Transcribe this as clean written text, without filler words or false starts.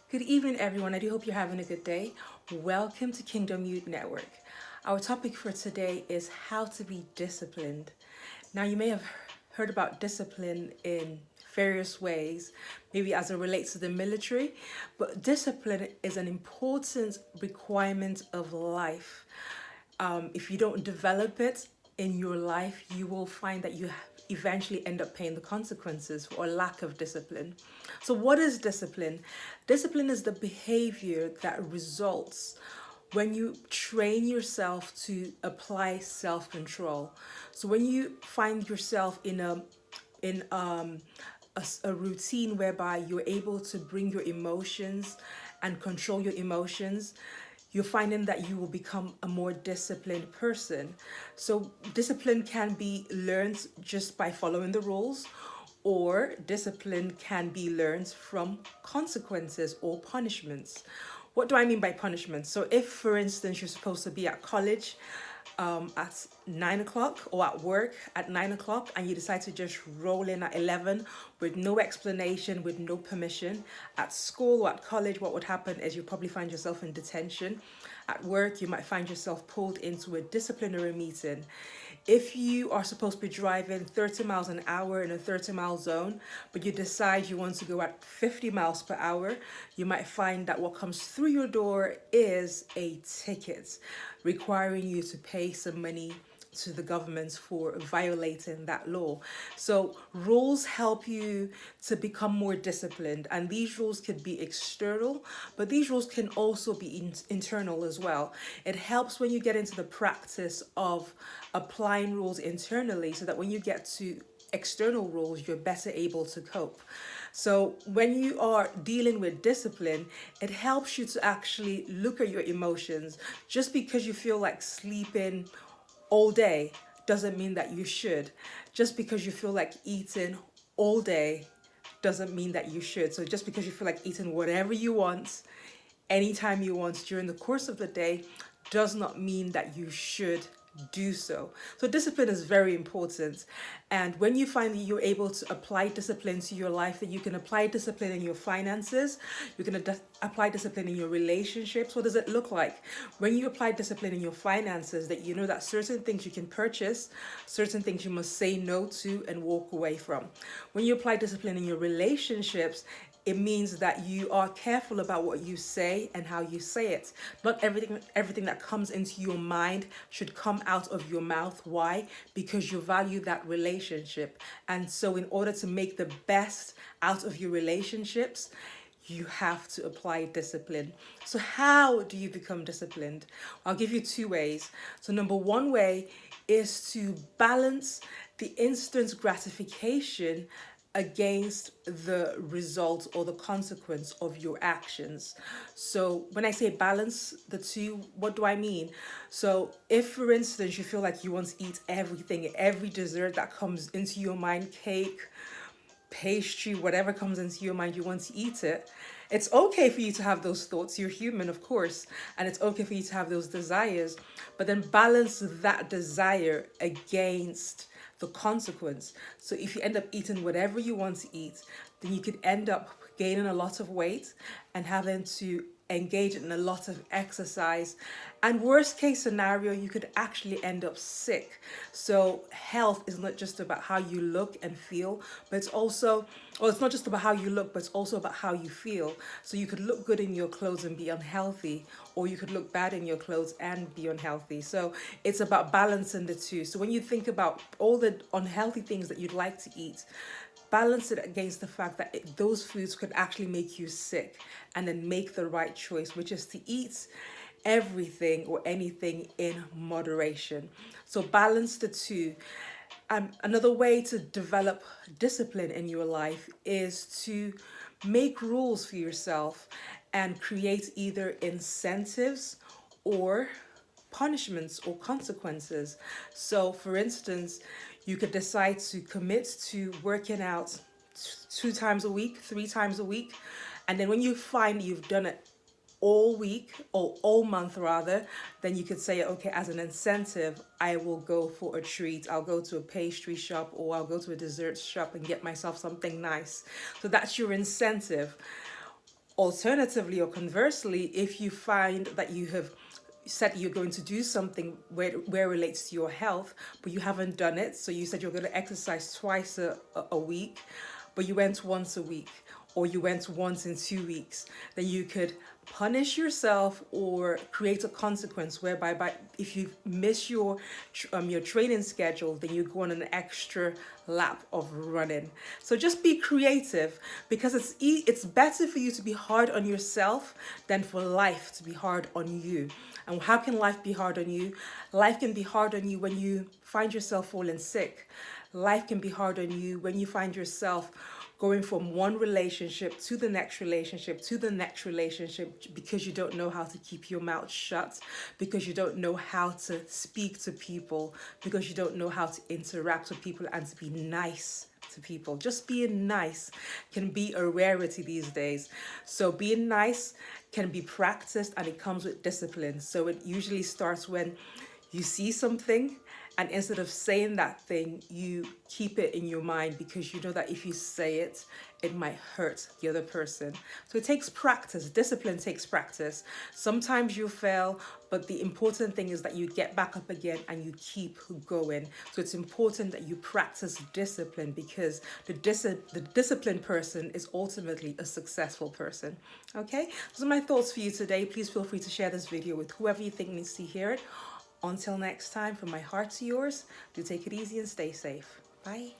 Good evening, everyone. I do hope you're having a good day. Welcome to Kingdom Youth Network. Our topic for today is how to be disciplined. Now, you may have heard about discipline in various ways, maybe as it relates to the military, but discipline is an important requirement of life. If you don't develop it in your life, you will find that you eventually end up paying the consequences for a lack of discipline. So, what is discipline? Discipline is the behavior that results when you train yourself to apply self-control. So when you find yourself in a routine whereby you're able to bring your emotions and control your emotions, you're finding that you will become a more disciplined person. So, discipline can be learned just by following the rules, or discipline can be learned from consequences or punishments. What do I mean by punishment? So, if for instance you're supposed to be at college at 9 o'clock, or at work at 9 o'clock, and you decide to just roll in at 11 with no explanation, with no permission, at school or at college, what would happen is you probably find yourself in detention. At work, you might find yourself pulled into a disciplinary meeting. If you are supposed to be driving 30 miles an hour in a 30-mile zone, but you decide you want to go at 50 miles per hour, you might find that what comes through your door is a ticket requiring you to pay some money to the government for violating that law. So rules help you to become more disciplined, and these rules could be external, but these rules can also be internal as well. It helps when you get into the practice of applying rules internally, so that when you get to external rules, you're better able to cope. So when you are dealing with discipline, it helps you to actually look at your emotions. Just because you feel like sleeping all day doesn't mean that you should. Just because you feel like eating all day doesn't mean that you should. So just because you feel like eating whatever you want, anytime you want during the course of the day, does not mean that you should do so. So discipline is very important. And when you find that you're able to apply discipline to your life, that you can apply discipline in your finances, you can apply discipline in your relationships. What does it look like? When you apply discipline in your finances, that you know that certain things you can purchase, certain things you must say no to and walk away from. When you apply discipline in your relationships, it means that you are careful about what you say and how you say it. Not everything that comes into your mind should come out of your mouth. Why? Because you value that relationship. And so in order to make the best out of your relationships, you have to apply discipline. So how do you become disciplined? I'll give you two ways. So number one way is to balance the instant gratification against the result or the consequence of your actions. So when I say balance the two, what do I mean? So if for instance you feel like you want to eat everything, every dessert that comes into your mind, cake, pastry, whatever comes into your mind, you want to eat it. It's okay for you to have those thoughts. You're human, of course, and it's okay for you to have those desires, but then balance that desire against the consequence. So if you end up eating whatever you want to eat, then you could end up gaining a lot of weight and having to engage in a lot of exercise, and worst case scenario, you could actually end up sick. So health is not just about how you look and feel, but it's also, well, it's not just about how you look, but it's also about how you feel. So you could look good in your clothes and be unhealthy, or you could look bad in your clothes and be unhealthy. So it's about balancing the two. So when you think about all the unhealthy things that you'd like to eat, balance it against the fact that those foods could actually make you sick, and then make the right choice, which is to eat everything or anything in moderation. So balance the two. Another way to develop discipline in your life is to make rules for yourself and create either incentives or punishments or consequences. So, for instance, you could decide to commit to working out 2 times a week, 3 times a week, and then when you find you've done it all week, or all month rather, then you could say, okay, as an incentive, I will go for a treat. I'll go to a pastry shop, or I'll go to a dessert shop and get myself something nice. So that's your incentive. Alternatively, or conversely, if you find that you have said you're going to do something where it relates to your health, but you haven't done it. So you said you're going to exercise twice a week, but you went once a week, or you went once in 2 weeks, then you could punish yourself or create a consequence whereby if you miss your training schedule, then you go on an extra lap of running. So just be creative, because it's better for you to be hard on yourself than for life to be hard on you. And how can life be hard on you? Life can be hard on you when you find yourself falling sick. Life can be hard on you when you find yourself going from one relationship to the next relationship to the next relationship, because you don't know how to keep your mouth shut, because you don't know how to speak to people, because you don't know how to interact with people and to be nice to people. Just being nice can be a rarity these days. So being nice can be practiced, and it comes with discipline. So it usually starts when you see something, and instead of saying that thing, you keep it in your mind, because you know that if you say it, it might hurt the other person. So it takes practice. Discipline takes practice. Sometimes you fail, but the important thing is that you get back up again and you keep going. So it's important that you practice discipline, because the disciplined person is ultimately a successful person. Okay, those are my thoughts for you today. Please feel free to share this video with whoever you think needs to hear it. Until next time, from my heart to yours, do take it easy and stay safe. Bye.